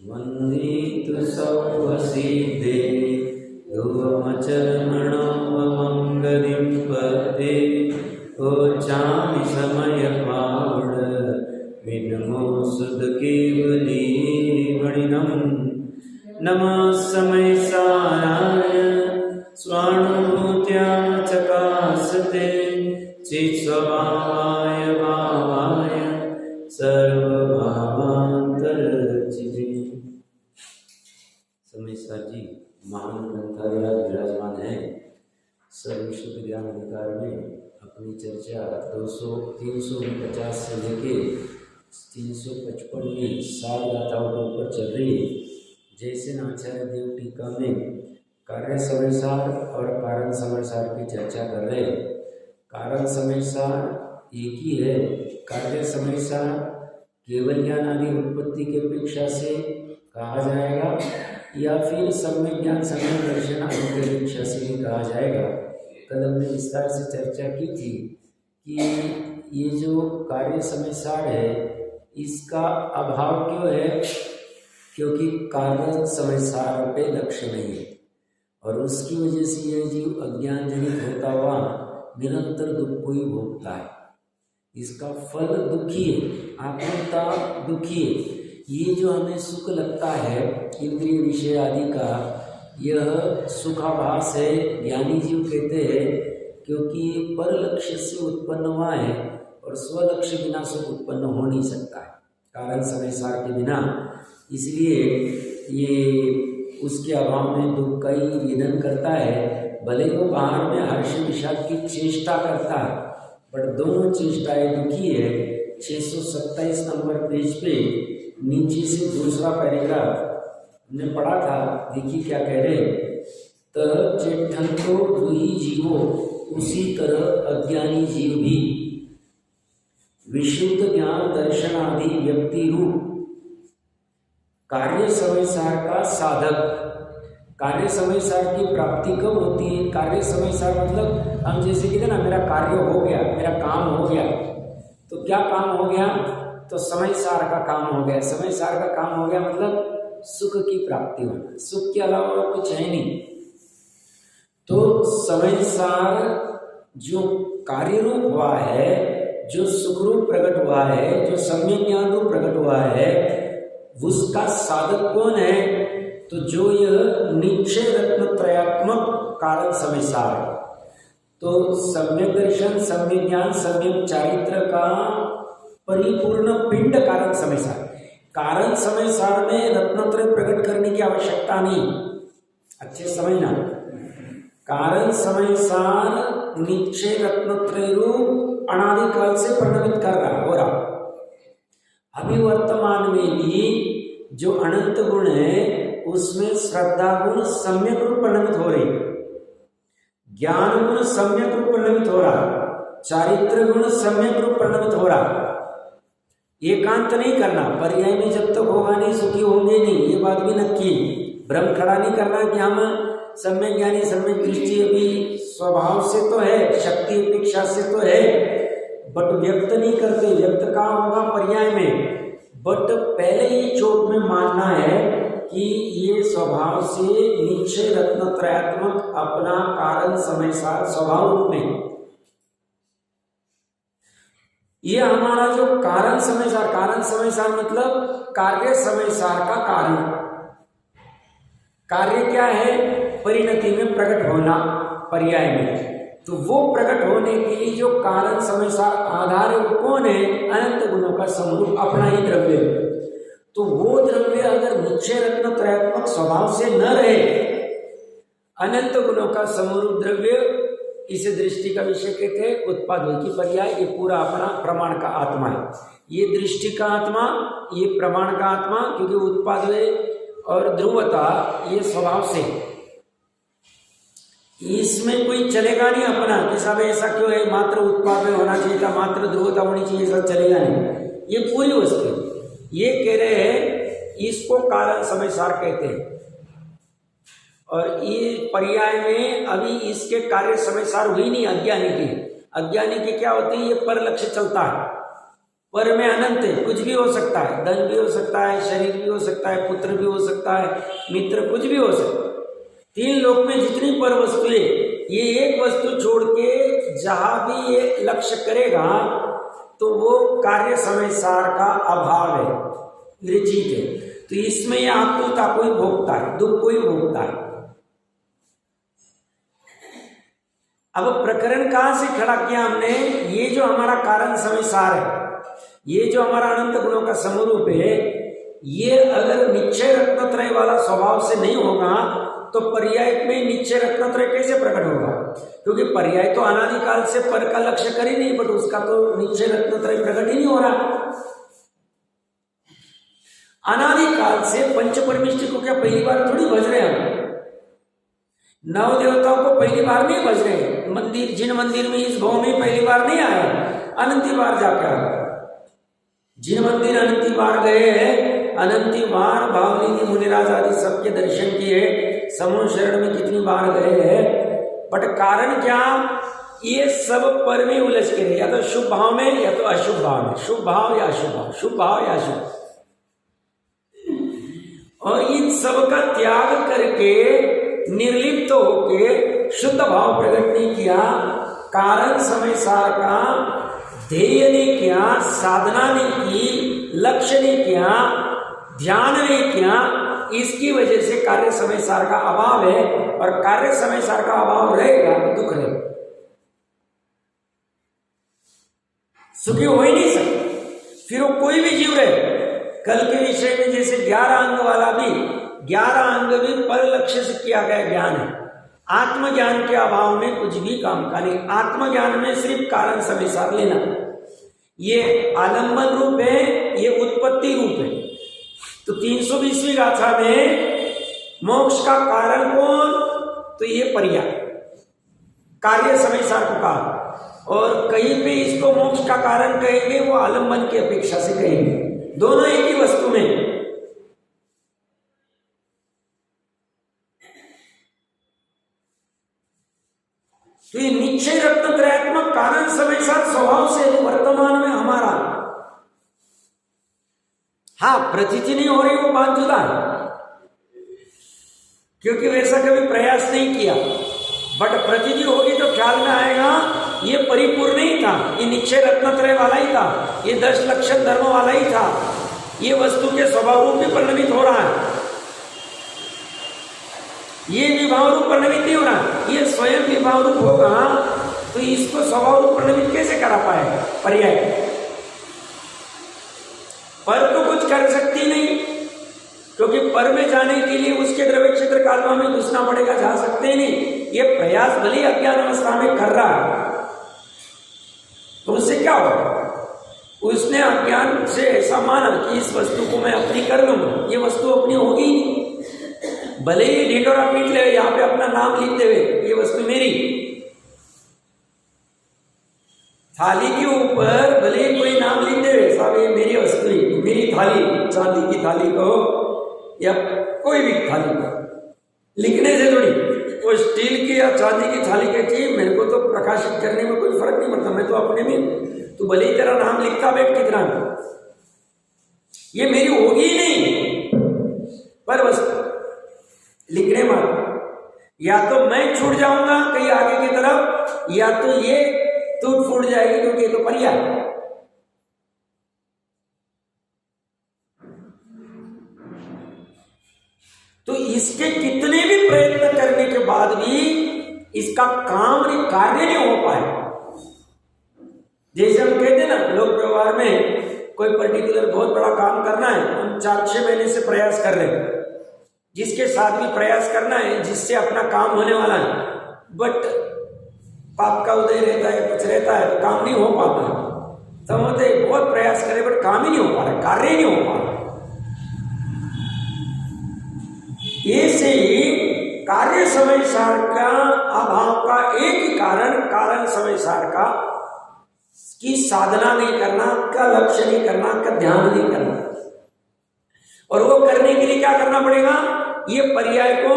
वन्दितु सौवसिद्धे ध्रुवमचर्मणोऽमङ्गलिं पदे ओचामि समयमावड विनमो सुधकेवलीवणिनं नमः समयसाराय स्वानुभूत्या चकासते चित्स्वभावाय भावाय सर्वभावांतरचिते। समयसार जी महान ग्रंथालय विराजमान है। सर्वशुद्ध ज्ञान अधिकार में अपनी चर्चा 349 से लेके 355 साल गाथाओं के ऊपर चल रही है। जैसे आचार्य देव टीका में कार्य समयसार और कारण समयसार की चर्चा कर रहे हैं। कारण समयसार एक ही है। कार्य समयसार केवल ज्ञान आदि उत्पत्ति की अपेक्षा से कहा जाएगा या फिर सम्यक ज्ञान सम्यक दर्शन आदि की अपेक्षा से भी कहा जाएगा। कल हमने विस्तार से चर्चा की थी कि ये जो कार्य समयसार है इसका अभाव क्यों है, क्योंकि कार्य समयसार पे लक्ष्य नहीं है और उसकी वजह से यह जीव अज्ञान जनित होता हुआ निरंतर दुख को ही भोगता है। इसका फल दुखी है, आत्मता दुखी है। ये जो हमें सुख लगता है इंद्रिय विषय आदि का, यह सुखाभास है। ज्ञानी जीव कहते हैं क्योंकि पर लक्ष्य से उत्पन्न हुआ है और स्वलक्ष्य बिना सुख उत्पन्न हो नहीं सकता है कारण समयसार के बिना। इसलिए ये उसके अभाव में दुख का ही निधन करता है। भले वो बाहर में हर्ष विषाद की चेष्टा करता है पर दोनों चेष्टाएं दुखी है। 627 नंबर पेज पे नीचे से दूसरा पैराग्राफ हमने पढ़ा था, देखिए क्या कह रहे। त चेठंतो दुही जीवो उसी तरह अज्ञानी जीव भी विशुद्ध ज्ञान दर्शन आदि व्यक्ति रूप कार्य समयसार का साधक। कार्य समयसार की प्राप्ति कब होती है? कार्य समयसार मतलब हम जैसे कहते ना मेरा कार्य हो गया, मेरा काम हो गया। तो क्या काम हो गया? तो समयसार का काम हो गया। समयसार का काम हो गया मतलब सुख की प्राप्ति होना, सुख के अलावा कुछ है नहीं। तो समयसार जो कार्य रूप हुआ है, जो सुख रूप प्रकट हुआ है, जो सम्यक ज्ञान रूप प्रकट हुआ है, उसका साधक कौन है? तो जो यह निश्चय रत्न त्रयात्मक कारण समयसार है। तो सम्यक दर्शन, सम्यक ज्ञान, सम्यक चारित्र का परिपूर्ण पिंड कारण समयसार। कारण समयसार में रत्नत्रय प्रकट करने की आवश्यकता नहीं। अच्छे समझना, कारण समयसार निश्चय रत्नत्रय रूप अनादिकाल से परिणमित कर रहा हो रहा। अभी वर्तमान में भी जो अनंत गुण है उसमें श्रद्धा गुण सम्यक रूप परिणमित हो रही, ज्ञान गुण सम्यक रूप परिणमित हो रहा, चारित्र गुण सम्यक रूप परिणमित हो रहा। एकांत नहीं करना, पर्याय में जब तक होगा नहीं सुखी होंगे नहीं, ये बात भी नक्की। भ्रम खड़ा नहीं करना कि हम सम्यक ज्ञानी सम्यक दृष्टि अभी स्वभाव से तो है, शक्ति अपेक्षा से तो है, बट व्यक्त नहीं करते। व्यक्त कहाँ होगा? पर्याय में। बट पहले ही चोट में मानना है कि ये स्वभाव से निश्चय रत्नत्रयात्मक अपना कारण समयसार स्वभाव रूप में, ये हमारा जो कारण समयसार मतलब कार्य समयसार का कारण। कार्य क्या है? परिणति में प्रकट होना, पर्याय में। तो वो प्रकट होने के लिए जो कारण समयसार आधार है वो कौन है? अनंत गुणों का समूह, अपना ही द्रव्य। तो वो द्रव्य अगर निश्चय रत्न त्रयात्मक स्वभाव से न रहे, अनंत गुणों का समूह द्रव्य, इसे दृष्टि का विषय कहते हैं। उत्पाद की पर्याय, ये पूरा अपना प्रमाण का आत्मा है। ये दृष्टि का आत्मा, ये प्रमाण का आत्मा, क्योंकि उत्पाद और ध्रुवता ये स्वभाव से, इसमें कोई चलेगा नहीं अपना कि साहब ऐसा क्यों है, मात्र उत्पाद में होना चाहिए था, मात्र ध्रुवता होनी चाहिए, ऐसा चलेगा नहीं। ये पूरी वस्तु ये कह रहे हैं, इसको कारण समयसार कहते हैं। और ये पर्याय में अभी इसके कार्य समयसार हुई नहीं अज्ञानी की। अज्ञानी की क्या होती है? ये पर लक्ष्य चलता है, पर में अनंत है, कुछ भी हो सकता है, धन भी हो सकता है, शरीर भी हो सकता है, पुत्र भी हो सकता है, मित्र, कुछ भी हो सकता है। 3 लोक में जितनी पर वस्तुएं, ये एक वस्तु छोड़ के जहां भी ये लक्ष्य करेगा तो वो कार्य समय सार का अभाव है, निर्जीत है। तो इसमें ये आकुलता कोई भोगता है, दुख कोई भोगता है। अब प्रकरण कहां से खड़ा किया हमने? ये जो हमारा कारण समय सार है, ये जो हमारा अनंत गुणों का समरूप है, ये अगर निश्चय रत्नत्रय वाला स्वभाव से नहीं होगा तो पर्याय में निश्चय रत्नत्रय कैसे प्रकट होगा? क्योंकि पर्याय तो अनादिकाल से पर का लक्ष्य कर ही नहीं, बट उसका तो निश्चय रत्नत्रय प्रकट ही नहीं हो रहा। अनादिकाल से पंच परमेष्टि को क्या पहली बार थोड़ी भज रहे हैं? नव देवताओं को पहली बार नहीं भज रहे। मंदिर, जिन मंदिर में इस भाव में पहली बार नहीं आए, अनंती बार जाकर आए। जिन मंदिर अनंती बार गए हैं, अनंती बार भावनी मुनिराज आदि सबके दर्शन किए, समूह शरण में कितनी बार गए हैं, बट कारण क्या? ये सब पर में उलझ के रहे, या तो शुभ भाव में या तो अशुभ भाव में, शुभ भाव या अशुभ भाव, शुभ भाव या अशुभ। और इन सब का त्याग करके निर्लिप्त होके शुद्ध भाव प्रकट नहीं किया, कारण समय सार का ध्येय नहीं किया, साधना नहीं की, लक्ष्य नहीं किया, ध्यान नहीं किया, इसकी वजह से कार्य समय सार का अभाव है। और कार्य समय सार का अभाव रहेगा तो दुख रहेगा, सुखी हो ही नहीं सकता। फिर वो कोई भी जीव रहे, कल के विषय में जैसे 11 अंग वाला भी, 11 अंग भी पर लक्ष्य से किया गया ज्ञान है। आत्मज्ञान के अभाव में कुछ भी काम का नहीं। आत्मज्ञान में सिर्फ कारण समय सार लेना, ये आलंबन रूप है, ये उत्पत्ति रूप है। तो 320वीं गाथा में मोक्ष का कारण कौन? तो ये पर्याय कार्य समय सार को कहा, और कहीं पे इसको मोक्ष का कारण कहेंगे, वो आलंबन की अपेक्षा से कहेंगे। दोनों एक ही वस्तु में। तो ये निश्चय रत्नत्रयात्मक कारण समय सार स्वभाव से वर्तमान में हमारा, हाँ प्रतीति नहीं हो रही, वो बात जुदा है, क्योंकि वैसा कभी प्रयास नहीं किया। बट प्रतीति होगी तो ख्याल में आएगा ये परिपूर्ण नहीं था, ये निश्चय रत्नत्रय वाला ही था, ये 10 लक्षण धर्म वाला ही था, ये वस्तु के स्वभाव रूप में परिणमित हो रहा है, ये विभाव रूप परिणमित नहीं हो रहा, ये स्वयं विभाव रूप होगा तो इसको स्वभाव रूप परिणमित कैसे करा पाएगा? पर्याय पर तो कुछ कर सकती नहीं, क्योंकि पर में जाने के लिए उसके द्रव्य क्षेत्र कालवा में घुसना पड़ेगा, जा सकते नहीं। ये प्रयास भले अज्ञान अवस्था में कर रहा है, तो उससे क्या होगा? उसने अज्ञान से ऐसा माना कि इस वस्तु को मैं अपनी कर लूंगा, ये वस्तु अपनी होगी ही नहीं। भले ही ढिंडोरा पीट ले, यहाँ पे अपना नाम लिख देवे, ये वस्तु मेरी। थाली के ऊपर भले ही कोई नाम लिख देवे, साहब ये मेरी वस्तु है, मेरी थाली, चांदी की थाली कहो या कोई भी थाली कहो, लिखने से थोड़ी, वो स्टील की या चांदी की थाली कहती है, मेरे को तो प्रकाशित करने में कोई फर्क नहीं पड़ता, मैं तो अपने में, तो भले ही तेरा नाम लिखता बैठ कितना, ये मेरी होगी ही नहीं। पर बस लिखने मत, या तो मैं छूट जाऊंगा कहीं आगे की तरफ, या तो ये टूट फूट जाएगी, क्योंकि ये तो पर्याय। तो इसके कितने भी प्रयत्न करने के बाद भी इसका काम नहीं, कार्य नहीं हो पाए। जैसे हम कहते ना लोक व्यवहार में, कोई पर्टिकुलर बहुत बड़ा काम करना है, हम 4-6 महीने से प्रयास कर रहे हैं, जिसके साथ भी प्रयास करना है जिससे अपना काम होने वाला है, बट पाप का उदय रहता है, कुछ रहता है, तो काम नहीं हो पाता। समझते बहुत प्रयास करे बट काम ही नहीं हो पा रहा, कार्य नहीं हो पा रहा। ऐसे ही कार्य समय सार का अभाव का एक ही कारण, कारण समय सार का की साधना नहीं करना, का लक्ष्य नहीं करना, का ध्यान नहीं करना। और वो करने के लिए क्या करना पड़ेगा? ये पर्याय को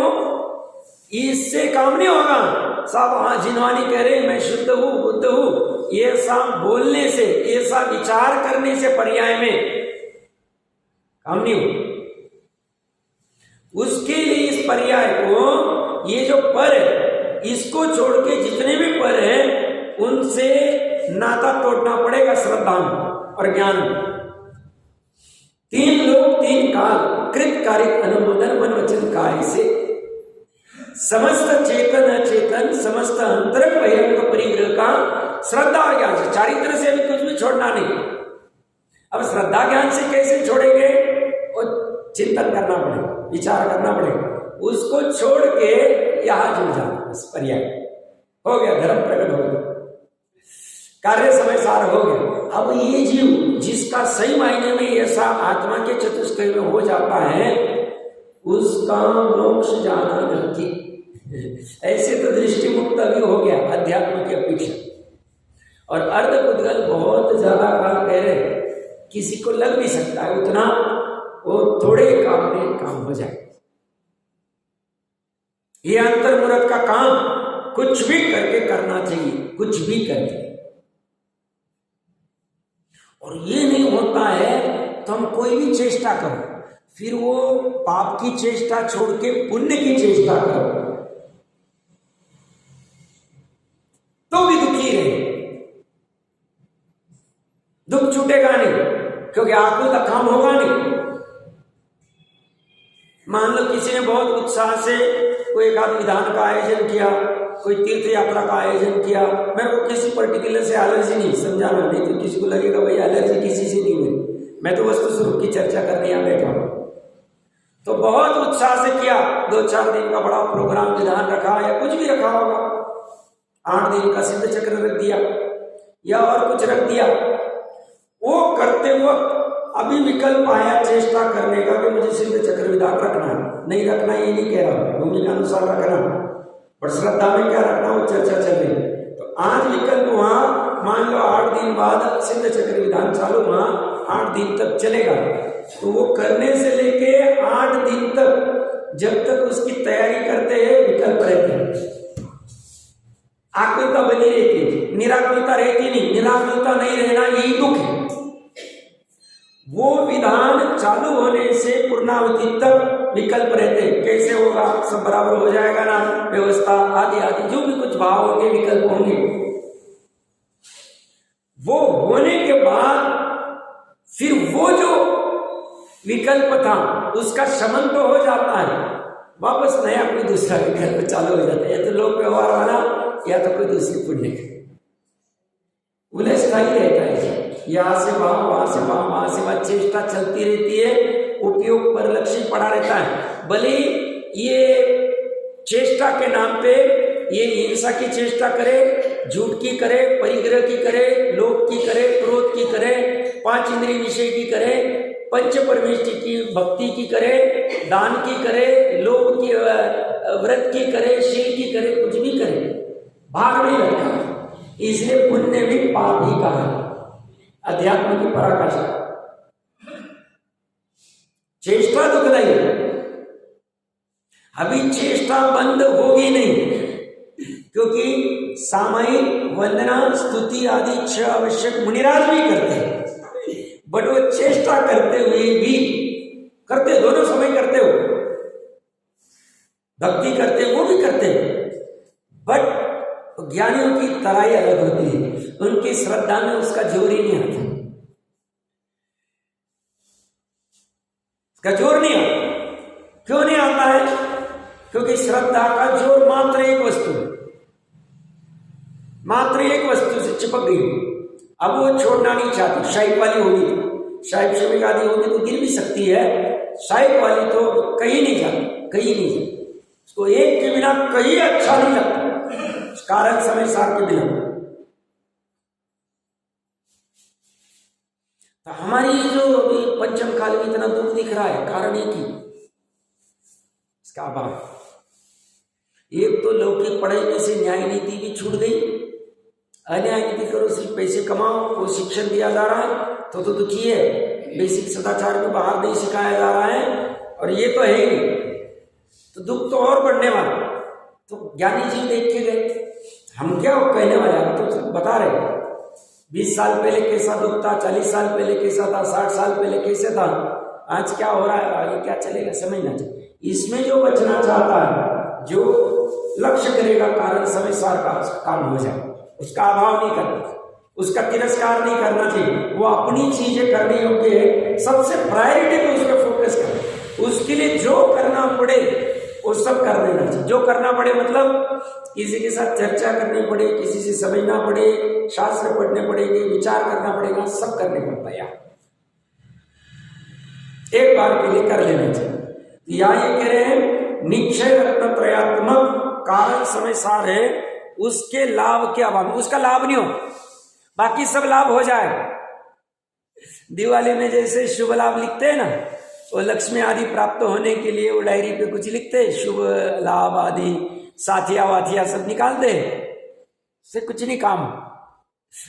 इससे काम नहीं होगा। साहब हाँ जिनवानी कह रहे मैं शुद्ध हूं बुद्ध हूं, ये सब बोलने से, ये सब विचार करने से पर्याय में काम नहीं हो। उसके लिए इस पर्याय को, ये जो पर है इसको छोड़ के जितने भी पर हैं उनसे नाता तोड़ना पड़ेगा श्रद्धा और ज्ञान। तीन लोग तीन काल कृत कारिक अनुमोदन मन वचन कार्य से समस्त चेतन अचेतन समस्त अंतरंग बहिरंग परिग्रह का श्रद्धा और ज्ञान से, चारित्र से भी कुछ भी छोड़ना नहीं। अब श्रद्धा ज्ञान से कैसे छोड़ेंगे, वो चिंतन करना पड़ेगा, विचार करना पड़ेगा। उसको छोड़ के यहां जुड़ जाना, बस पर्याय हो गया, धर्म प्रकट हो गया, कार्य समय सार हो गया। अब ये जीव जिसका सही मायने में ऐसा आत्मा के चतुष्टय में हो जाता है, उसका मोक्ष जाना नक्की। ऐसे तो दृष्टि मुक्त अभी हो गया अध्यात्म की अपेक्षा। और अर्ध पुद्गल बहुत ज्यादा काल कह रहे, किसी को लग भी सकता है उतना, वो थोड़े काम में काम हो जाए। ये अंतर्मुहूर्त का काम कुछ भी करके करना चाहिए, कुछ भी करके। और ये नहीं होता है तो हम कोई भी चेष्टा करो, फिर वो पाप की चेष्टा छोड़ के पुण्य की चेष्टा करो तो भी दुखी रहे, दुख छूटेगा नहीं, क्योंकि आकुल का काम होगा नहीं। मान लो किसी ने बहुत उत्साह से कोई एक आध विधान का आयोजन किया, कोई तीर्थ यात्रा का आयोजन किया, मेरे को किसी पर्टिकुलर से एलर्जी नहीं, समझाना नहीं तो किसी को लगेगा भाई एलर्जी किसी से नहीं हुई, मैं तो वस्तु स्वरूप की चर्चा करने यहाँ बैठा हूं। तो बहुत उत्साह से किया, 2-4 दिन का बड़ा प्रोग्राम विधान रखा या कुछ भी रखा होगा, 8 दिन का सिद्ध चक्र रख दिया या और कुछ रख दिया। वो करते वक्त अभी विकल्प आया चेष्टा करने का कि मुझे सिद्ध चक्र विधान रखना है, नहीं रखना ये नहीं कह रहा, भूमि के अनुसार रखना, पर श्रद्धा में क्या रखना वो चर्चा चल रही। तो आज विकल्प वहां मान लो 8 दिन बाद सिद्ध चक्र विधान चालू, वहां 8 दिन तक चलेगा। तो वो करने से लेके 8 दिन तक जब तक उसकी तैयारी करते हैं विकल्प रहते हैं, आकुलता बनी रहती है, निराकुलता रहती नहीं। निराकुलता नहीं रहना यही दुख है। वो विधान चालू होने से पूर्णावधि तक विकल्प रहते हैं, कैसे होगा, सब बराबर हो जाएगा ना, व्यवस्था आदि आदि जो भी कुछ भाव होंगे विकल्प होंगे। वो होने के बाद फिर वो जो विकल्प था उसका शमन तो हो जाता है, वापस नया कोई दूसरा विकल्प चालू हो जाता है, या तो लोक व्यवहार वाला या तो कोई दूसरी पुण्य उलझता ही रहता है। यहाँ से वहां से वहां से वहां चेष्टा चलती रहती है, उपयोग पर लक्ष्य पड़ा रहता है। भले ये चेष्टा के नाम पे ये हिंसा की चेष्टा करे, झूठ की करे, परिग्रह की करे, लोभ की करे, क्रोध की करे, 5 इंद्रिय विषय की करे, पंच परमेष्टि की भक्ति की करे, दान की करे, लोभ की व्रत की करे, शील की करे, कुछ भी करे, भाग नहीं लगता। इसलिए पुण्य भी पाप ही कहा है, अध्यात्म की पराकाष्ठा। चेष्टा तो कदाई, अभी चेष्टा बंद होगी नहीं, क्योंकि सामयिक वंदना स्तुति आदि 6 आवश्यक मुनिराज भी करते हैं, बट वो चेष्टा करते हुए भी करते, दोनों समय करते हो, भक्ति करते वो भी करते हो, बट ज्ञानियों की तराई अलग होती है, उनकी श्रद्धा में उसका जोर ही नहीं आता, उसका जोर नहीं आता। क्यों नहीं आता है? क्योंकि श्रद्धा का जोर मात्र एक वस्तु से चिपक गई, अब वो छोड़ना नहीं चाहती। शाइक वाली होगी, शाइक श्रमिक आदि होगी तो गिर भी सकती है, शाइक वाली तो कहीं नहीं जाती, उसको एक के बिना कहीं अच्छा नहीं लगता, कारण समय सार के बिना। तो हमारी जो पंचम काल में इतना दुख दिख रहा है, कारण एक ही, इसका अभाव। एक तो लौकिक पढ़ाई में से न्याय नीति भी छूट गई, अन्याय नीति करो सिर्फ पैसे कमाओ, वो शिक्षण दिया जा रहा है तो दुखी है, बेसिक सदाचार को बाहर नहीं सिखाया जा रहा है, और ये तो है ही नहीं, तो दुख तो और बढ़ने वाला। तो ज्ञानी जी देख के गए, हम क्या कहने वाले, हम तो बता रहे 20 साल पहले कैसा दुख था, 40 साल पहले कैसा था, 60 साल पहले कैसे था, आज क्या हो रहा है, आगे क्या चलेगा, समझना चाहिए। इसमें जो बचना चाहता है, जो लक्ष्य करेगा कारण समय सार का काम हो जाए, उसका अभाव नहीं करना, उसका तिरस्कार नहीं करना चाहिए, वो अपनी चीजें करने योग्य है, सबसे प्रायोरिटी पे उस पर फोकस करें, उसके लिए जो करना पड़े वो सब कर देना चाहिए। जो करना पड़े मतलब किसी के साथ चर्चा करनी पड़े, किसी से समझना पड़े, शास्त्र पढ़ने पड़ेंगे, विचार करना पड़ेगा, सब करने पड़ता है, एक बार के लिए कर लेना चाहिए। या ये कह रहे हैं निक्षय रत्न त्रयात्मक कारण समय सार है, उसके लाभ के अभाव, उसका लाभ नहीं हो, बाकी सब लाभ हो जाए। दिवाली में जैसे शुभ लाभ लिखते हैं ना, वो लक्ष्मी आदि प्राप्त होने के लिए वो डायरी पे कुछ लिखते हैं, शुभ लाभ आदि साथिया वाथिया सब निकालते हैं, से कुछ नहीं काम।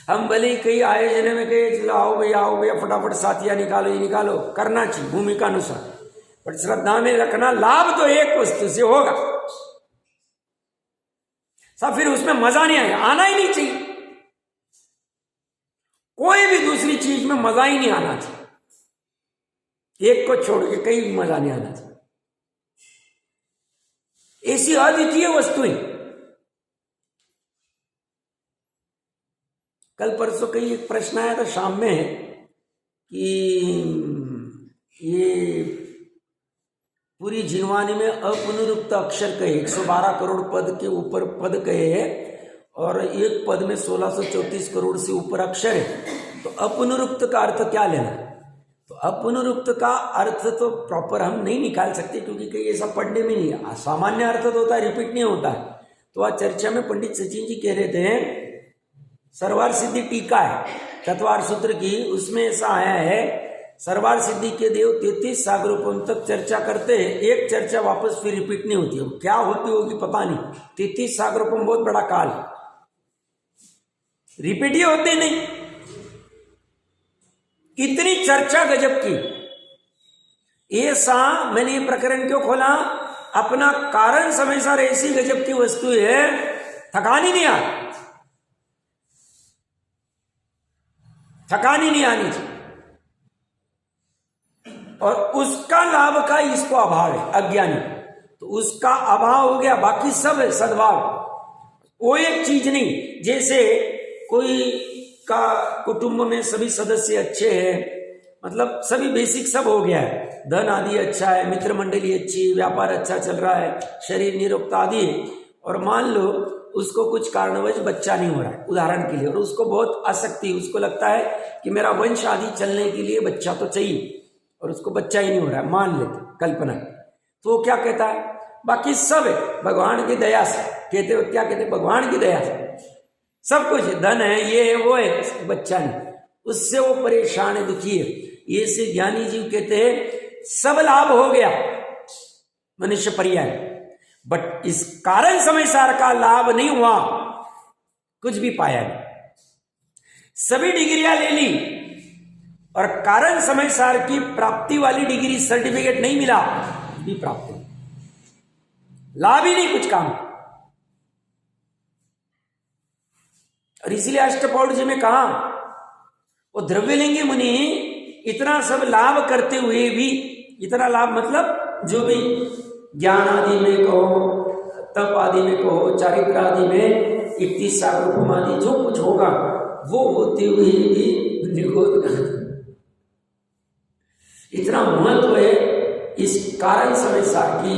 हम भले ही कई आयोजन में कहे चलो आओ भैया फटाफट साथिया निकालो, ये निकालो, करना चाहिए भूमिका अनुसार, पर श्रद्धा में रखना, लाभ तो एक वस्तु से होगा, सब फिर उसमें मजा नहीं आएगा, आना ही नहीं चाहिए, कोई भी दूसरी चीज में मजा ही नहीं आना चाहिए, एक को छोड़ के कहीं मजा नहीं आना चाहिए। ऐसी अद्वितीय वस्तुएं, कल परसों कहीं एक प्रश्न आया था शाम में कि ये पूरी जीववाणी में अपुनरुक्त अक्षर कहे, 112 करोड़ पद के ऊपर पद कहे हैं, और एक पद में 1634 करोड़ से ऊपर अक्षर है, तो अपुनरुक्त का अर्थ क्या लेना। तो अपुनरुक्त का अर्थ तो प्रॉपर हम नहीं निकाल सकते, क्योंकि कहीं ऐसा पढ़ने में नहीं है, सामान्य अर्थ तो होता है, रिपीट नहीं होता है। तो आज चर्चा में पंडित सचिन जी कह रहे थे, सर्वार सिद्धि टीका है तत्वार सूत्र की, उसमें ऐसा आया है सर्वार सिद्धि के देव 33 सागरोपम तक चर्चा करते हैं, एक चर्चा वापस फिर रिपीट नहीं होती, क्या होती होगी पता नहीं। 33 सागरोपम बहुत बड़ा काल, रिपीट ही होते नहीं, इतनी चर्चा गजब की। ऐसा मैंने ये प्रकरण क्यों खोला, अपना कारण समय सार ऐसी गजब की वस्तु है, थकानी नहीं आती, थकानी नहीं आनी चाहिए, और उसका लाभ का इसको अभाव है अज्ञानी, तो उसका अभाव हो गया, बाकी सब है सद्भाव। वो एक चीज नहीं, जैसे कोई का कुटुंब में सभी सदस्य अच्छे हैं, मतलब सभी बेसिक सब हो गया है, धन आदि अच्छा है, मित्र मंडली अच्छी, व्यापार अच्छा चल रहा है, शरीर निरोगता आदि, और मान लो उसको कुछ कारणवश बच्चा नहीं हो रहा है उदाहरण के लिए, और उसको बहुत आसक्ति, उसको लगता है कि मेरा वंश आदि चलने के लिए बच्चा तो चाहिए, और उसको बच्चा ही नहीं हो रहा है, मान लेते कल्पना, तो वो क्या कहता है, बाकी सब है भगवान की दया से, कहते हो क्या कहते, भगवान की दया से सब कुछ, धन है, ये है वो है, बच्चा नहीं, उससे वो परेशान है, दुखी है। ये से ज्ञानी जीव कहते हैं सब लाभ हो गया मनुष्य पर्याय, बट इस कारण समय सार का लाभ नहीं हुआ, कुछ भी पाया नहीं, सभी डिग्रियां ले ली और कारण समय सार की प्राप्ति वाली डिग्री सर्टिफिकेट नहीं मिला, भी प्राप्त नहीं, लाभ ही नहीं कुछ काम। और इसीलिए अष्टपौरुष जी में कहा, वो द्रव्यलिंगी मुनि इतना सब लाभ करते हुए भी, इतना लाभ मतलब जो भी ज्ञान आदि में कहो, तप आदि में कहो, चारित्र आदि में, 31 सागरोपम आदि जो कुछ होगा वो होते हुए भी निगोद इतना महत्व है इस कारण समय सार की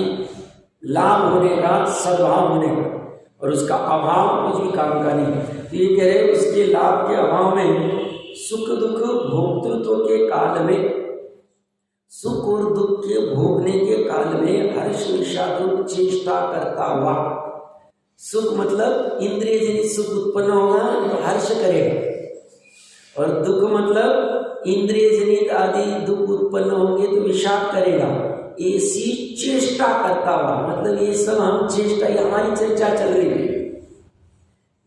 लाभ होने का, सद्भाव होने का, और उसका अभाव कुछ भी काम का नहीं। तो ये कह रहे उसके लाभ के अभाव में सुख दुख भोक्तृत्व के काल में, सुख और दुख के भोगने के काल में हर्ष निषाद चेष्टा करता हुआ, सुख मतलब इंद्रिय जनित सुख उत्पन्न होगा तो हर्ष करेगा, और दुख मतलब इंद्रिय जनित आदि दुख उत्पन्न होंगे तो विषाद करेगा। ऐसी चेष्टा करता हुआ, मतलब ये सब हम चेष्टा, हमारी चर्चा चल रही है,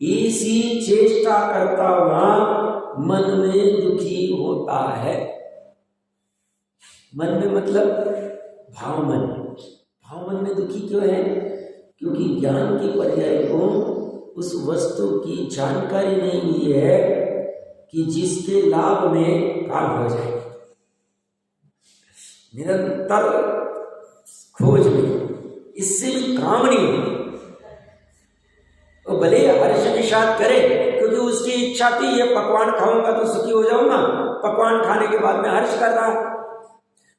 ऐसी चेष्टा करता हुआ मन में दुखी होता है। मन में मतलब भाव मन में दुखी क्यों है? क्योंकि ज्ञान की पर्याय को उस वस्तु की जानकारी नहीं हुई है कि जिसके लाभ में काम हो जाए। निरंतर खोज में इससे भी काम नहीं हो, तो भले हर्ष विषाद करे, क्योंकि उसकी इच्छा थी ये पकवान खाऊंगा तो सुखी हो जाऊंगा, पकवान खाने के बाद में हर्ष कर रहा है।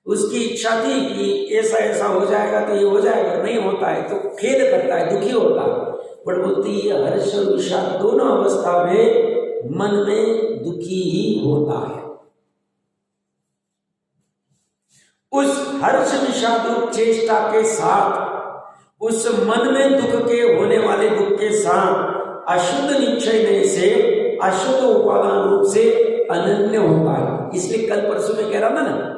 उसकी इच्छा थी कि ऐसा ऐसा हो जाएगा तो ये हो जाएगा, नहीं होता है तो खेद करता है, दुखी होता है। पर बोलती है हर्ष विषाद दोनों अवस्था में मन में दुखी ही होता है। उस हर्ष विषाद चेष्टा के साथ, उस मन में दुख के होने वाले दुख के साथ अशुद्ध निश्चय से, अशुद्ध उपादान रूप से अनन्य होता है। इसलिए कल परसों में कह रहा था ना,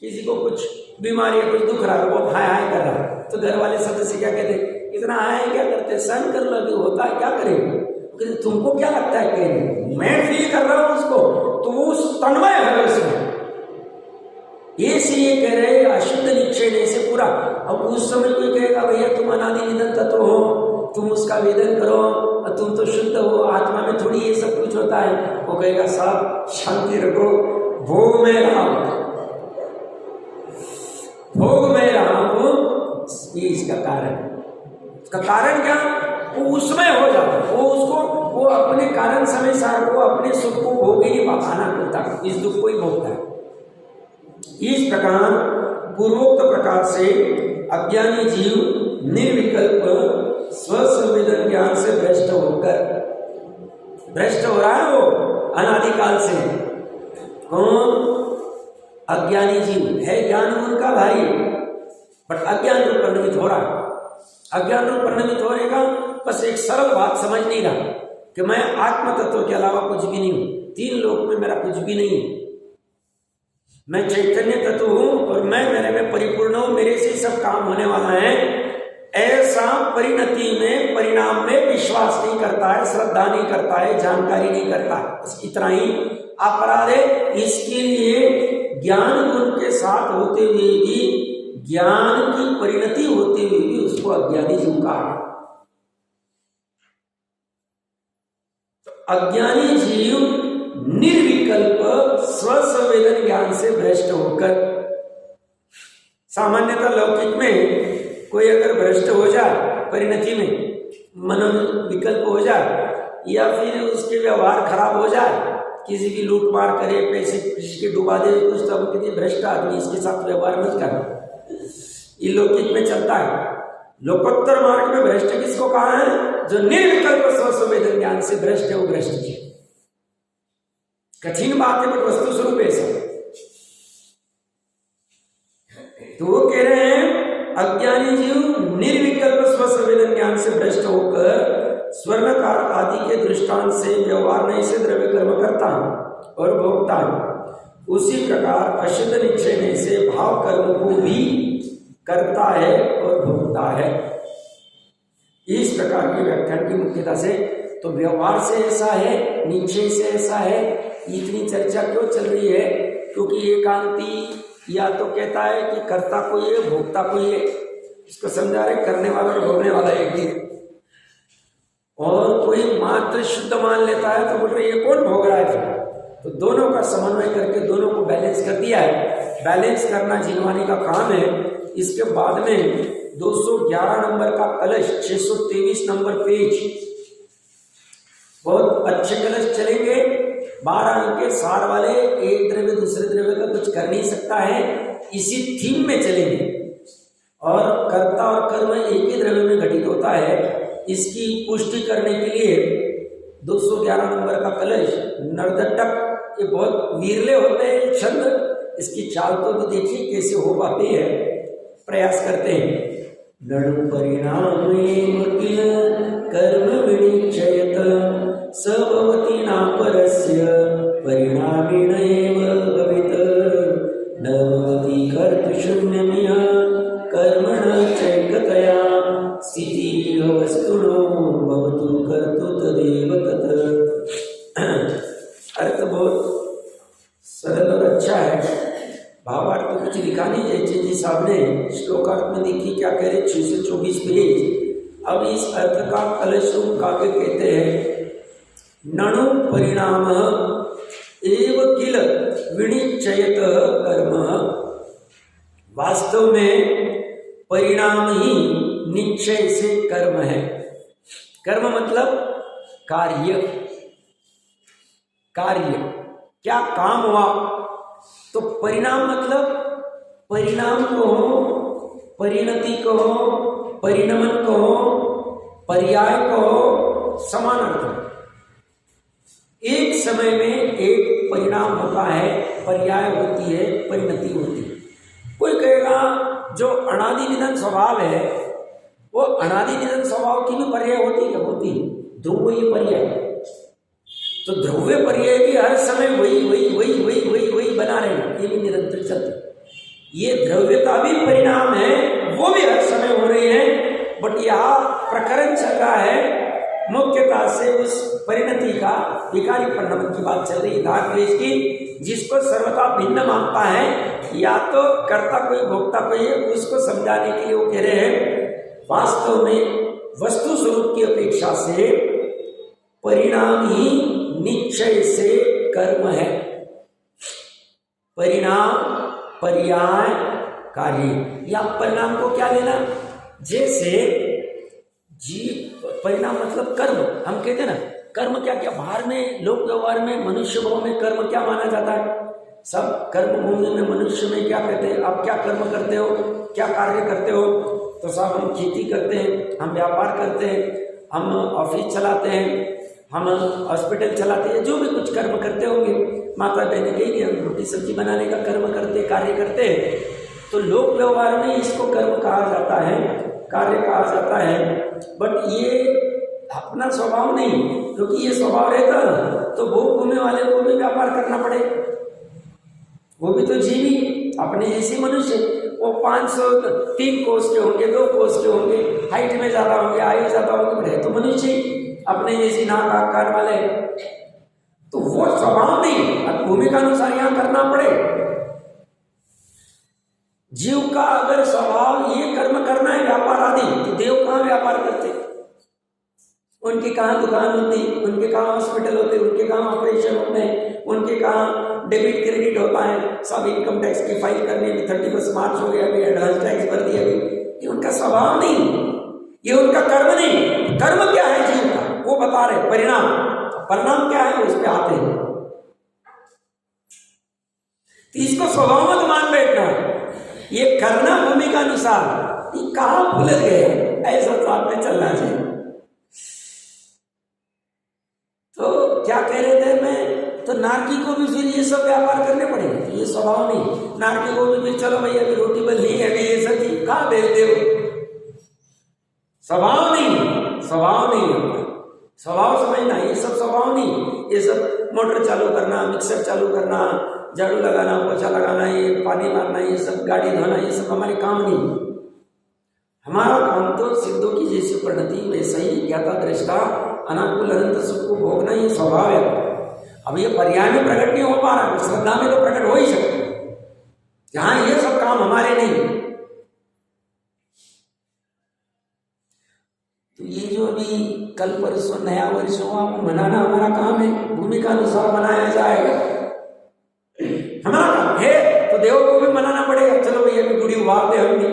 किसी को कुछ बीमारी है, कुछ दुख रहा है, वो हाय हाय कर रहा है, तो घर वाले सदस्य क्या कहते, इतना हाय क्या करते, सहन कर लो, होता है क्या करें, तुमको क्या लगता है कह, मैं फील कर रहा हूं उसको, तो वो उस तन्मय है उसमें। ये कह रहे अशुद्ध निश्चय से पूरा। अब उस समय कोई कहेगा भैया तुम अनादि निधन तत्व हो, तुम उसका वेदन करो, तुम तो शुद्ध हो, आत्मा में थोड़ी ये सब कुछ होता है। वो कहेगा साहब शांति रखो, भोग में रहा हूं, भोग में रहा हूं, ये इसका कारण। इसका कारण क्या, वो उसमें हो जाता है, वो उसको, वो अपने कारण समय सार को, अपने सुख को भोग ही नहीं पाना करता, इस दुख को ही भोगता है। इस प्रकार पूर्वोक्त प्रकार से अज्ञानी जीव निर्विकल्प स्वसंवेदन ज्ञान से भ्रष्ट होकर, भ्रष्ट हो रहा है वो अनादिकाल से। कौन? अज्ञानी जीव है, ज्ञान उनका भाई, बट अज्ञान रूप परिणमित हो रहा है। अज्ञान रूप परिणमित होएगा, बस एक सरल बात समझ नहीं रहा कि मैं आत्म तत्व के अलावा कुछ भी नहीं हूं, तीन लोक में मेरा कुछ भी नहीं है, मैं चैतन्य तत्व हूं और मैं मेरे में परिपूर्ण हूं, मेरे से सब काम होने वाला है। ऐसा परिणति में, परिणाम में विश्वास नहीं करता है, श्रद्धा नहीं करता है, जानकारी नहीं करता है, बस इतना ही अपराध है। इसके लिए ज्ञान गुण के साथ होते हुए भी, ज्ञान की परिणति होते हुए भी उसको अज्ञानी जीव कहा है। तो अज्ञानी जीव निर्विकल्प स्वसंवेदन ज्ञान से भ्रष्ट होकर, सामान्यतः लौकिक में कोई अगर भ्रष्ट हो जाए, परिणति में मनोविकल्प हो जाए, या फिर उसके व्यवहार खराब हो जाए, किसी की लूट मार करे, पैसे किसी के डुबा दे कुछ, तो हम कहते हैं भ्रष्ट आदमी, इसके साथ व्यवहार मत करना। ये लौकिक में चलता है। लोकोत्तर मार्ग में भ्रष्ट किसको कहा है? जो निर्विकल्प स्वसंवेदन ज्ञान से भ्रष्ट है, वो भ्रष्ट है। कठिन बात है, बट वस्तु स्वरूप ऐसा। तो वो कह रहे हैं अज्ञानी जीव निर्विकल्प स्वसंवेदन ज्ञान से भ्रष्ट होकर स्वर्णकार आदि के दृष्टांत से व्यवहार नहीं से द्रव्य कर्म करता है और भोगता है। उसी प्रकार अशुद्ध निश्चय से भाव कर्म को भी करता है और भोगता है। इस प्रकार की व्याख्यान की मुख्यता से, तो व्यवहार से ऐसा है, निश्चय से ऐसा है, इतनी चर्चा क्यों चल रही है? क्योंकि एकांती या तो कहता है कि कर्ता कोई है, भोक्ता कोई है, इसको समझा रहे करने वाला और भोगने वाला एक ही है। और कोई मात्र शुद्ध मान लेता है तो बोल रहे ये कौन भोग रहा है? तो दोनों का समन्वय करके दोनों को बैलेंस कर दिया है। बैलेंस करना जिनवानी का काम है। इसके बाद में 211 नंबर का कलश, 623 नंबर पेज, बहुत अच्छे कलश चलेंगे, 12 अंक के सार वाले, एक द्रव्य दूसरे द्रव्य का कुछ कर नहीं सकता है, इसी थीम में चलेंगे। और कर्ता और कर्म एक ही द्रव्य में घटित होता है, इसकी पुष्टि करने के लिए 211 नंबर का कलश, नर्दटक, ये बहुत वीरले होते हैं छंद, इसकी चाल तो भी देखिए कैसे हो पाती है, प्रयास करते हैं। नणु परिणाम कर्म विनिश्चयत सबवती नापरस्य परिणामेनैव भवित नवति कर्तुशून्यमिह कर्मण चैकतया स्थितिः वस्तुनो भवतु कर्तु तदेव तत्। अर्थ बहुत सरल और अच्छा है। भावार्थ कुछ लिखा नहीं है। जी साहब ने श्लोकार्थ में देखिए क्या कह रहे, 624 पेज, अब इस अर्थ का कलश रूप काव्य कहते हैं, नणु परिणाम एव किल विनिश्चयत कर्म। वास्तव में परिणाम ही निश्चय से कर्म है। कर्म मतलब कार्य, कार्य क्या काम हुआ, तो परिणाम मतलब परिणाम कहो, परिणति कहो, परिणमन कहो, पर्याय कहो, समान अर्थ। एक समय में एक परिणाम होता है, पर्याय होती है, परिणति होती है। कोई कहेगा जो अनादि निधन स्वभाव है, वो अनादि निधन स्वभाव की भी पर्याय होती है, होती है ध्रुवीय पर्याय। तो ध्रुवीय पर्याय भी हर समय वही वही वही वही वही वही बना रहेगा, ये भी निरंतर चलते। ये द्रव्यता भी परिणाम है, वो भी हर समय हो रही है, बट यहाँ प्रकरण चल रहा है मुख्यता से उस परिणति का, विकारी परिणाम की बात चल रही है धार क्लेश की, जिसको सर्वथा भिन्न मानता है, या तो कर्ता कोई भोक्ता कोई है, उसको समझाने के लिए वो कह रहे हैं वास्तव में वस्तु स्वरूप की अपेक्षा से परिणाम ही निश्चय से कर्म है। परिणाम पर्याय कार्य, या परिणाम को क्या लेना, जैसे जीव परिणाम मतलब कर्म, हम कहते हैं ना कर्म क्या क्या, बाहर में लोक व्यवहार में मनुष्य भाव में कर्म क्या माना जाता है, सब कर्म भूमि में मनुष्य में क्या कहते हैं, आप क्या कर्म करते हो, क्या कार्य करते हो, तो सब हम खेती करते हैं, हम व्यापार करते हैं, हम ऑफिस चलाते हैं, हम हॉस्पिटल चलाते हैं, जो भी कुछ कर्म करते होंगे, माता बहन कहेंगे हम रोटी सब्जी बनाने का कर्म करते, कार्य करते हैं। तो लोक व्यवहार में इसको कर्म कहा जाता है, कार्य कहा जाता है, बट ये अपना स्वभाव नहीं, क्योंकि ये स्वभाव रहता तो भोग भूमि वाले को भी व्यापार करना पड़े, वो भी तो जीवी अपने जैसे मनुष्य, वो 503 कोस के होंगे, 2 कोस के होंगे, हाइट में ज्यादा होंगे, आयु ज्यादा होंगे, बड़े तो मनुष्य अपने जैसी नाक आकार वाले, तो वो स्वभाव नहीं, भूमि का अनुसार यहाँ करना पड़े। जीव का अगर स्वभाव ये कर्म करना है व्यापार आदि, तो देव कहाँ व्यापार करते, उनके कहाँ दुकान होती, उनके कहाँ हॉस्पिटल होते, उनके कहाँ ऑपरेशन होते हैं, उनके कहाँ डेबिट क्रेडिट होता है, सब इनकम टैक्स की फाइल करने में 31 मार्च हो गया, अभी एडवांस टैक्स भर दिया, ये उनका स्वभाव नहीं, ये उनका कर्म नहीं। कर्म क्या है जीव का, वो बता रहे, परिणाम, परिणाम क्या है उस पर आते हैं। तो इसको स्वभाव मत मान बैठना, ये करना भूमि का अनुसार, ये कहाँ भूल गए, ऐसा साथ में चलना चाहिए। तो क्या कह रहे थे मैं, तो नारकी को भी फिर ये सब व्यापार करने पड़ेंगे, ये स्वभाव नहीं। नारकी को भी फिर चलो भाई अभी रोटी बन नहीं है, अभी ये सब कहाँ भेजते हो, स्वभाव नहीं, स्वभाव नहीं, स्वभाव समझना, ये सब स्वभाव नहीं। ये सब मोटर चालू करना, मिक्सर चालू करना, झाड़ू लगाना, पोछा लगाना, ये पानी मारना, ये सब गाड़ी धोना, ये सब हमारे काम नहीं। हमारा काम तो सिद्धों की जैसी परिणति वैसा ही ज्ञाता दृष्टा अनाकुल अनंत सुख को भोगना, ये स्वभाव है। अब ये पर्याय में प्रकट नहीं हो पा रहा, श्रद्धा में तो प्रकट हो ही सकता, जहां ये सब काम हमारे नहीं। तो ये जो अभी कल परसों नया वर्ष हुआ, वो मनाना हमारा काम है, भूमि का अनुसार मनाया जाएगा, हमारा काम है। तो देव को भी मनाना पड़ेगा, चलो भैया अभी गुड़ी उबालते हम भी।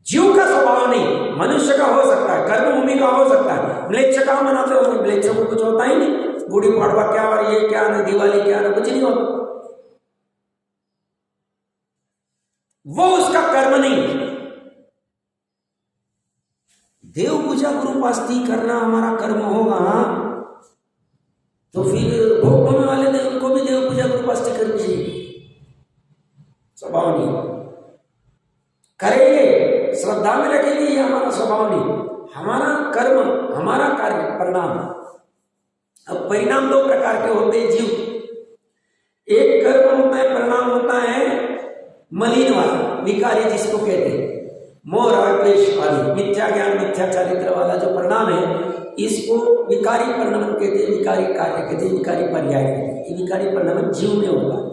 जीव का स्वभाव नहीं, मनुष्य का हो सकता है, कर्म भूमि का हो सकता है, म्लेच्छ का मनाते हो, म्लेच्छ को कुछ होता ही नहीं, गुड़ी पड़वा क्या और ये क्या ना, दिवाली क्या ना, कुछ नहीं होता, वो उसका कर्म नहीं। देव पूजा गुरु उपासना करना हमारा कर्म होगा, तो फिर भोग भूमि वाले ने उनको भी देव पूजा गुरु उपासना करनी चाहिए, स्वभाव नहीं। करेंगे, श्रद्धा में रखेंगे, ये हमारा स्वभाव नहीं, हमारा कर्म, हमारा कार्य, परिणाम। अब परिणाम 2 प्रकार के होते हैं जीव, एक कर्म होता है, परिणाम होता है मलिन वाला, विकारी जिसको कहते हैं, मोह राग द्वेष आदि, मिथ्या ज्ञान मिथ्या चरित्र वाला जो परिणाम है, इसको विकारी परिणाम कहते हैं, विकारी कार्य कहते हैं, विकारी पर्याय कहते हैं। ये विकारी परिणाम जीव में होता है,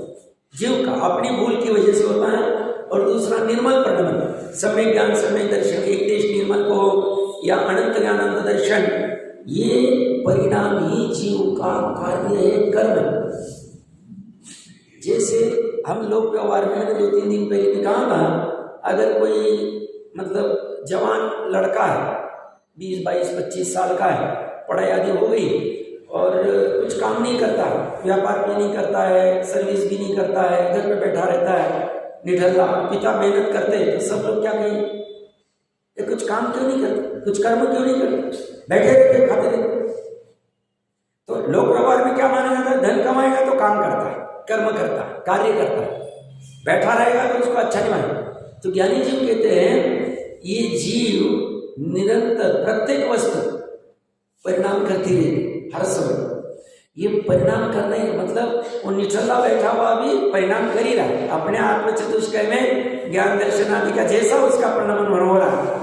जीव का अपनी भूल की वजह से होता है, और दूसरा निर्मल परिणमन, सम्यक ज्ञान सम्यक दर्शन, एक देश निर्मल को या अनंत ज्ञानंद दर्शन, ये परिणाम ही जीव का कार्य है, कर्म। जैसे हम लोग व्यवहार में 2-3 दिन पहले भी कहा था, अगर कोई मतलब जवान लड़का है 20, 22, 25 साल का है, पढ़ाई आदि हो गई और कुछ काम नहीं करता, व्यापार भी नहीं करता है, सर्विस भी नहीं करता है, घर में बैठा रहता है निठल्ला, पिता मेहनत करते हैं, तो सब लोग क्या कहेंगे, ये कुछ काम क्यों नहीं करते, कुछ कर्म क्यों नहीं करते, बैठे रहते खाते रहते। तो लोक व्यवहार में क्या माना जाता है, धन कमाएगा तो काम करता है, कर्म करता है, कार्य करता है, बैठा रहेगा तो उसको अच्छा नहीं मानेगा। तो ज्ञानी जीव कहते हैं ये जीव निरंतर प्रत्येक वस्तु परिणाम करती रहती हर समय। ये परिणाम करने का मतलब वो निठल्ला बैठा हुआ भी परिणाम कर ही रहा है, अपने आत्म चतुष्टय में ज्ञान दर्शन आदि का जैसा उसका परिणाम हो रहा है,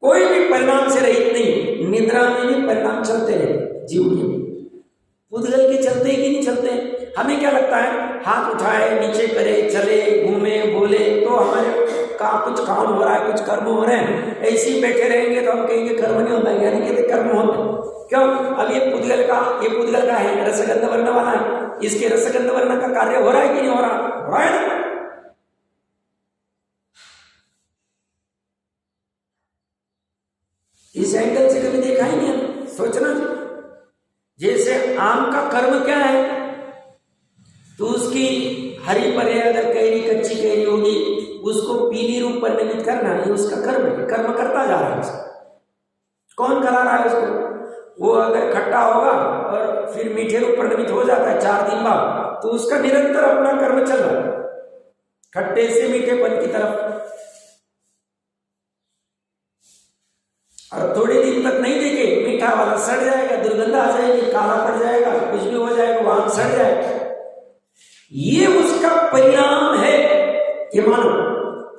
कोई भी परिणाम से रहित नहीं। निद्रा में भी परिणाम चलते रहे जीव के, पुद्गल के चलते ही नहीं चलते। हमें क्या लगता है, हाथ उठाए नीचे करे, चले घूमे बोले तो हमारे का कुछ काम हो रहा है, कुछ कर्म हो रहे हैं। ऐसे ही बैठे रहेंगे तो हम कहेंगे कर्म नहीं होता, यानी कहते कर्म होता। क्यों? अब ये पुद्गल का है, रसगंध वर्ण वाला है, इसके रसगंध वर्ण का कार्य हो रहा है कि नहीं हो रहा? हो रहा है ना। इस एंगल से कभी देखा ही नहीं है, सोचना। जैसे आम का कर्म क्या है, तो उसकी हरी पर अगर कैरी कच्ची कैरी होगी उसको पीली रूप पर निर्मित करना, ये उसका कर्म है, कर्म करता जा रहा है उसका। कौन करा रहा है उसको? वो अगर खट्टा होगा और फिर मीठे रूप पर निर्मित हो जाता है 4 दिन बाद, तो उसका निरंतर अपना कर्म चल रहा है, खट्टे से मीठेपन की तरफ। और थोड़े दिन तक नहीं देखे, मीठा वाला सड़ जाएगा, दुर्गंध आ जाएगी, काला पड़ जाएगा, कुछ भी हो जाएगा, वहां सड़ जाएगा। ये उसका परिणाम है, ये मानो,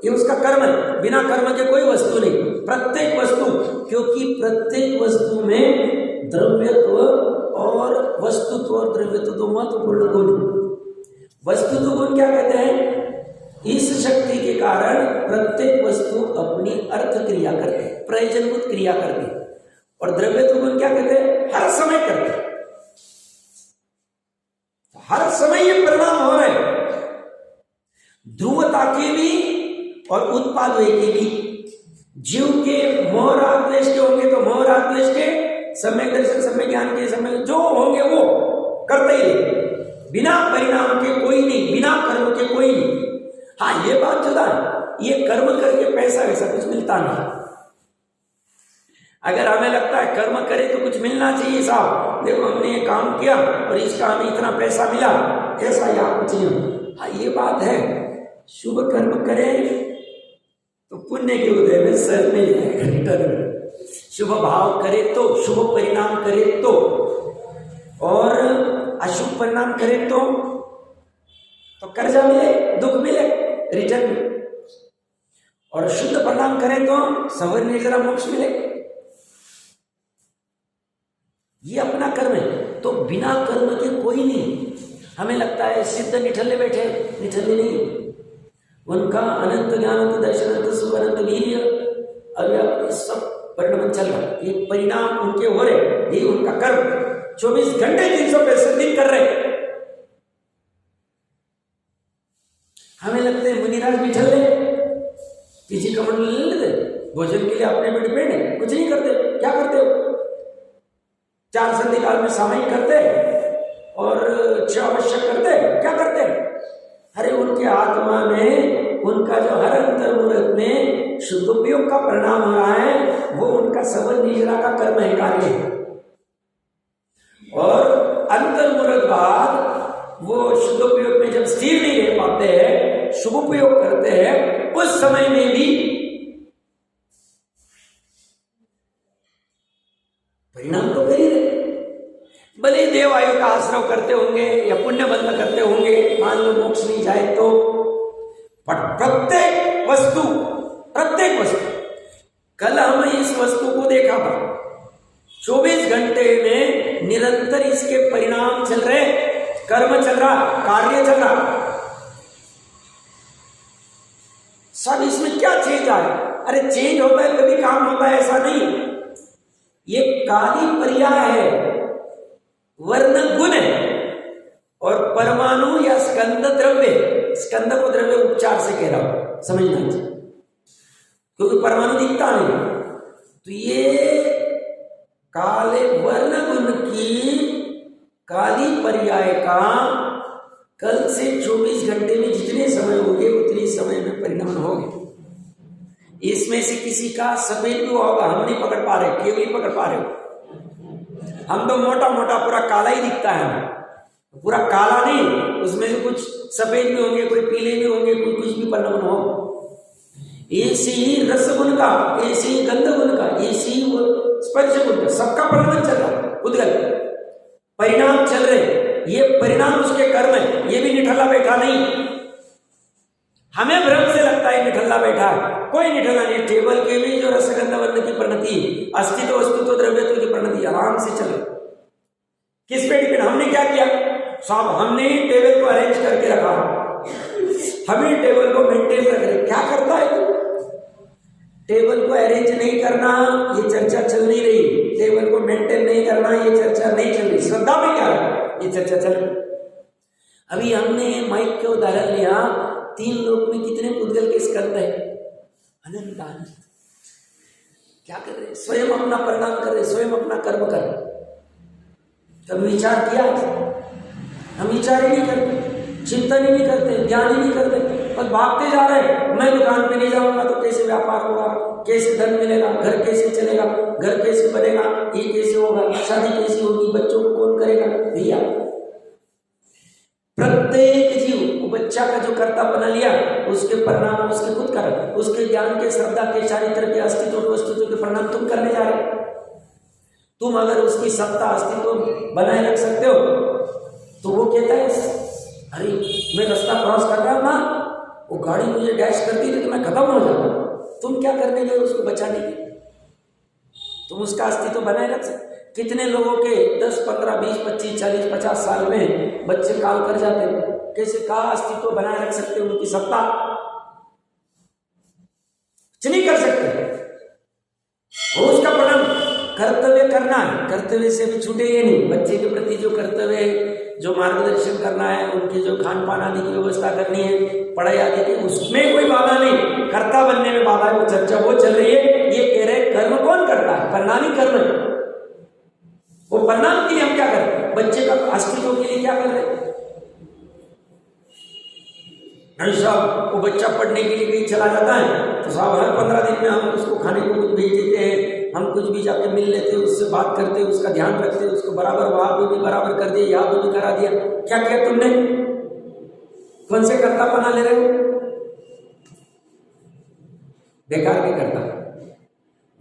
ये उसका कर्म है। बिना कर्म के कोई वस्तु नहीं, प्रत्येक वस्तु, क्योंकि प्रत्येक वस्तु में द्रव्यत्व और वस्तुत्व और द्रव्यत्व दो महत्वपूर्ण गुण। वस्तुत्व गुण क्या कहते हैं? इस शक्ति के कारण प्रत्येक वस्तु अपनी अर्थ क्रिया करते हैं, प्रयोजनभूत क्रिया करते हैं। और द्रव्यत्व गुण क्या कहते हैं? हर समय करते हैं, हर समय ये परिणाम हो रहे हैं, ध्रुवता के भी और उत्पाद के भी। जीव के मोह राग द्वेष के होंगे तो मोह राग द्वेष के, सम्यक दर्शन सम्यक ज्ञान के सम्यक जो होंगे वो करते ही रहे, बिना परिणाम के कोई नहीं, बिना कर्म के कोई नहीं। हाँ, ये बात जुदा है, ये कर्म करके पैसा वैसा कुछ मिलता नहीं। अगर हमें लगता है कर्म करे तो कुछ मिलना चाहिए, साहब देखो हमने ये काम किया और इसका हमें इतना पैसा मिला, ऐसा या कुछ नहीं। हाँ, ये बात है, शुभ कर्म करें तो पुण्य के उदय में सर नहीं जाएगा रिटर्न। शुभ भाव करे तो, शुभ परिणाम करे तो, और अशुभ परिणाम करे तो कर्जा मिले, दुख मिले रिटर्न में, और शुद्ध परिणाम करें तो सवर निर्जरा मोक्ष मिले। ये अपना कर्म है। तो बिना कर्म के कोई नहीं। हमें लगता है सिद्ध निठल्ले बैठे, निठल्ले नहीं, उनका अनंत ज्ञान दर्शन अनंत सुख अनंत वीर्य अव्यय सब परिणाम चल रहा है, ये परिणाम उनके हो रहे, ये उनका कर्म 24 घंटे 365 दिन कर रहे। हमें लगते हैं मुनिराज निठल्ले, किसी कमंडल ले लेते, भोजन के लिए अपने पे डिपेंड है, कुछ नहीं करते। क्या करते हो? 4 संधि काल में सामयिक करते और 6 आवश्यक करते, क्या करते? अरे उनके आत्मा में उनका जो हर अंतर मूर्त में शुद्ध उपयोग का परिणाम हो रहा है, वो उनका सबल निजरा का कर्म है, कार्य है। और अंतर मूर्त बाद वो शुद्ध उपयोग में जब स्थिर नहीं रह पाते हैं, शुभ उपयोग करते हैं, उस समय में भी परिणाम तो कर ही रहे। भले देव आयु का आश्रय करते होंगे या पुण्य बंध करते होंगे, मान लो मोक्ष नहीं जाए तो, पर प्रत्येक वस्तु, कल हम इस वस्तु को देखा था, 24 घंटे में निरंतर इसके परिणाम चल रहे, कर्म चल रहा, कार्य चल रहा। सब इसमें क्या चेंज आया? अरे चेंज होता है कभी काम होता है, ऐसा नहीं। ये काली पर्याय है, वर्ण गुण है। और परमाणु या स्कंद द्रव्य, स्कंद को द्रव्य उपचार से कह रहा हूं, समझना चाहिए, क्योंकि परमाणु दिखता नहीं। तो ये काले वर्ण गुण की काली पर्याय का कल से 24 घंटे में जितने समय हो गए उतने समय में परिणाम हो गए। इसमें से किसी का सफेद भी होगा, हम नहीं पकड़ पा रहे, केवल ही पकड़ पा रहे हो। हम तो मोटा मोटा पूरा काला ही दिखता है, पूरा काला नहीं, उसमें से कुछ सफेद भी होंगे, कोई पीले भी होंगे, कोई कुछ भी परिणाम हो। ऐसे ही रस गुण का, ऐसे ही गंध गुण का, ऐसे ही स्पर्श गुण का, सबका परिणाम चल रहा है। उद्गल परिणाम चल रहे, ये परिणाम उसके कर्म है। ये भी निठल्ला बैठा नहीं, हमें भ्रम से लगता है निठल्ला बैठा है, कोई निठल्ला नहीं। टेबल के भी जो रसगंध वर्ण की परिणति, अस्तित्व वस्तुत्व द्रव्यत्व की परिणति आराम से चले। किस पे डिपेंड? हमने क्या किया साहब? हमने टेबल को अरेंज करके रखा, हमें टेबल को मेंटेन कर रहे। क्या करता है तू? टेबल को अरेंज नहीं करना, ये चर्चा चल नहीं रही। टेबल को मेंटेन नहीं करना, ये चर्चा नहीं चल रही। श्रद्धा में क्या है, ये चर्चा चल रही। अभी हमने माइक का उदाहरण लिया, 3 लोक में कितने पुद्गल के स्कंद है? अनंत अनंत। क्या कर रहे? स्वयं अपना परिणाम कर रहे, स्वयं अपना कर्म कर रहे। कभी विचार किया? हम विचार ही नहीं करते, चिंतन ही नहीं करते, ध्यान ही नहीं करते, बस भागते जा रहे। मैं दुकान पे नहीं जाऊंगा तो कैसे व्यापार होगा, कैसे धन मिलेगा, घर कैसे चलेगा, घर कैसे बनेगा, ये कैसे होगा, शादी कैसे होगी, बच्चों को कौन करेगा? भैया प्रत्येक जीव, बच्चा का जो कर्ता बना लिया, उसके परिणाम उसके खुद कर, उसके ज्ञान के, श्रद्धा के, चारित्र के, अस्तित्व वस्तुत्व के परिणाम तुम करने जा रहे। तुम अगर उसकी सत्ता अस्तित्व बनाए रख सकते हो तो वो कहता है अरे मैं रास्ता क्रॉस कर रहा हूं ना, वो गाड़ी मुझे डैश करती थी तो मैं खत्म हो जाता। तुम क्या करने गए उसको बचाने के? तुम उसका अस्तित्व बनाए रख सकते। कितने लोगों के 10, 15, 20, 25, 40, 50 साल में बच्चे काल कर जाते हैं, कैसे का अस्तित्व बनाए रख सकते? उनकी सत्ता नहीं कर सकते। वो उसका परिणाम कर्तव्य करना है, कर्तव्य से भी छूटे ये नहीं। बच्चे के प्रति जो कर्तव्य है, जो मार्गदर्शन करना है, उनके जो खान पान आदि की व्यवस्था करनी है, पढ़ाई आदि की, उसमें कोई बाधा नहीं। कर्ता बनने में बाधा है, वो चर्चा वो चल रही है। ये कह रहे कर्म कौन करता है? परिणामी कर्म है। वो परिणाम के लिए हम क्या कर रहे हैं? बच्चे का अस्तित्व के लिए क्या कर रहे हैं? नहीं साहब, वो बच्चा पढ़ने के लिए कहीं चला जाता है तो साहब हर 15 दिन में हम उसको खाने को कुछ भेज देते हैं, हम कुछ भी जाके मिल लेते, उससे बात करते, उसका ध्यान रखते, उसको बराबर वहां पे भी बराबर कर दिया, यहाँ पे भी करा दिया। क्या किया तुमने? कौन से कर्तापना ले रहे हो? बेकार के कर्ता।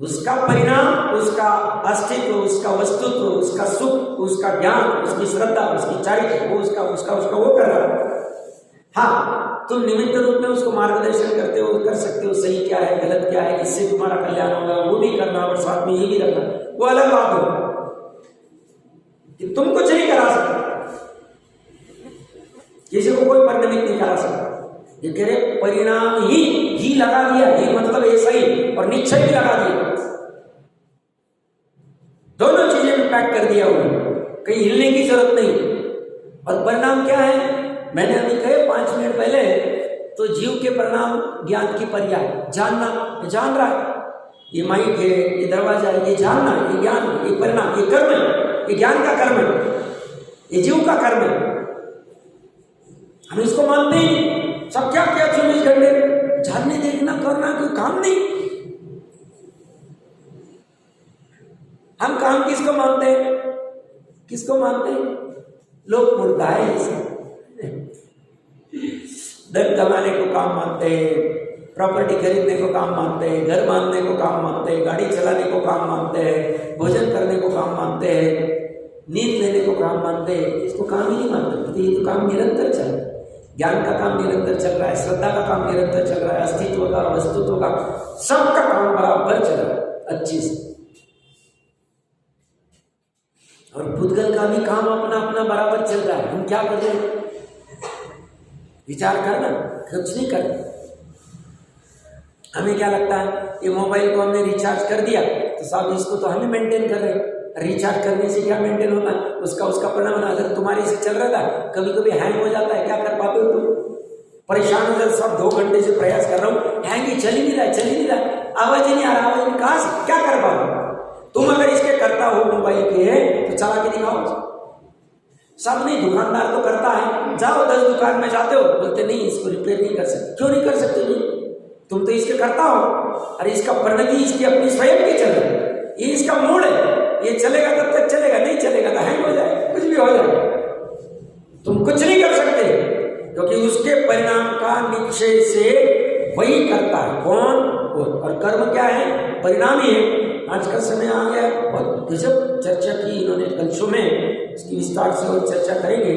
उसका परिणाम, उसका अस्तित्व, उसका वस्तुत्व, उसका सुख, उसका ज्ञान, उसकी श्रद्धा, उसकी चारित्र, वो उसका वो कर रहा है। हाँ, तुम निमित्त रूप में उसको मार्गदर्शन करते हो, कर सकते हो, सही क्या है, गलत क्या है, इससे तुम्हारा कल्याण होगा, वो भी करना और साथ में ये भी रखना, वो अलग बात हो कि तुम कुछ नहीं करा सकते, किसी को कोई परिणमित नहीं करा सकता। ये कह रहे परिणाम ही लगा दिया, ये मतलब ऐसा ही, और निश्चय भी लगा दिया, दोनों चीजें में पैक कर दिया उन्होंने, कहीं हिलने की जरूरत नहीं। और परिणाम क्या है? मैंने अभी कहे 5 मिनट पहले, तो जीव के परिणाम ज्ञान की पर्याय, जानना, जान रहा है, ये माइक है, ये दरवाजा है, ये जानना, ये ज्ञान, ये परिणाम, ये कर्म है, ये ज्ञान का कर्म है, ये जीव का कर्म है। हम इसको मानते ही सब क्या 24 घंटे जानने, देखना, करना, कोई काम नहीं। हम काम किसको मानते हैं? किसको मानते हैं? लोग मुर्दा है, इसे धन कमाने को काम मानते हैं, प्रॉपर्टी खरीदने को काम मानते हैं, घर बांधने को काम मानते हैं, गाड़ी चलाने को काम मानते हैं, भोजन करने को काम मानते हैं, नींद लेने को काम मानते हैं। इसको काम ही नहीं मानते। ये तो काम निरंतर चल रहा है, ज्ञान का काम निरंतर चल रहा है, श्रद्धा का काम निरंतर चल रहा है, अस्तित्व का, वस्तुत्व का, सबका काम बराबर चल रहा है अच्छी से। और पुद्गल का भी काम अपना अपना बराबर चल रहा है। हम क्या कर रहे हैं? विचार करना, कुछ नहीं करना। हमें क्या लगता है ये मोबाइल को हमने रिचार्ज कर दिया तो साहब इसको तो हमें मेंटेन कर रहे हैं। रिचार्ज करने से क्या मेंटेन होता है, उसका परिणाम होना। अगर तुम्हारे से चल रहा था, कभी कभी हैंग हो जाता है, क्या कर पाते हो तुम? परेशान हो जाते, सब 2 घंटे से प्रयास कर रहा हूँ, हैंग ही चल ही नहीं रहा, आवाज ही नहीं आ रहा, आवाज नहीं, कहाँ से क्या कर पाओ? तुम अगर इसके करता हो मोबाइल के तो चला के दिखाओ। सब नहीं, दुकानदार तो करता है, जाओ 10 दुकान में जाते हो, बोलते नहीं इसको रिपेयर नहीं कर सकते। क्यों नहीं कर सकते जी? तुम तो इसके करता हो। अरे इसका परिणति इसकी अपनी स्वयं की चल रही, ये इसका मूड है, ये चलेगा तब तक चलेगा, नहीं चलेगा तो हैंग हो जाए, कुछ भी हो जाए। तुम कुछ नहीं कर सकते क्योंकि उसके परिणाम का निश्चय से वही करता है। कौन? और कर्म क्या है? परिणाम ही है। आज का समय आ गया, बहुत गजब चर्चा की इन्होंने कलशों में, इसकी विस्तार से और चर्चा करेंगे।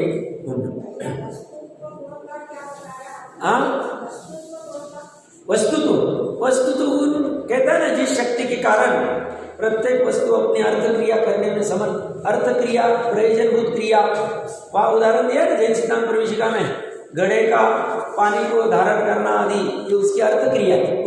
हाँ, वस्तु तो कहता है ना, जिस शक्ति के कारण प्रत्येक वस्तु अपनी अर्थ क्रिया करने में समर्थ, अर्थ क्रिया, प्रयोजनभूत क्रिया। वह उदाहरण दिया ना जैन सिद्धांत प्रवेशिका में, घड़े का पानी को धारण करना आदि, ये उसकी अर्थ क्रिया है।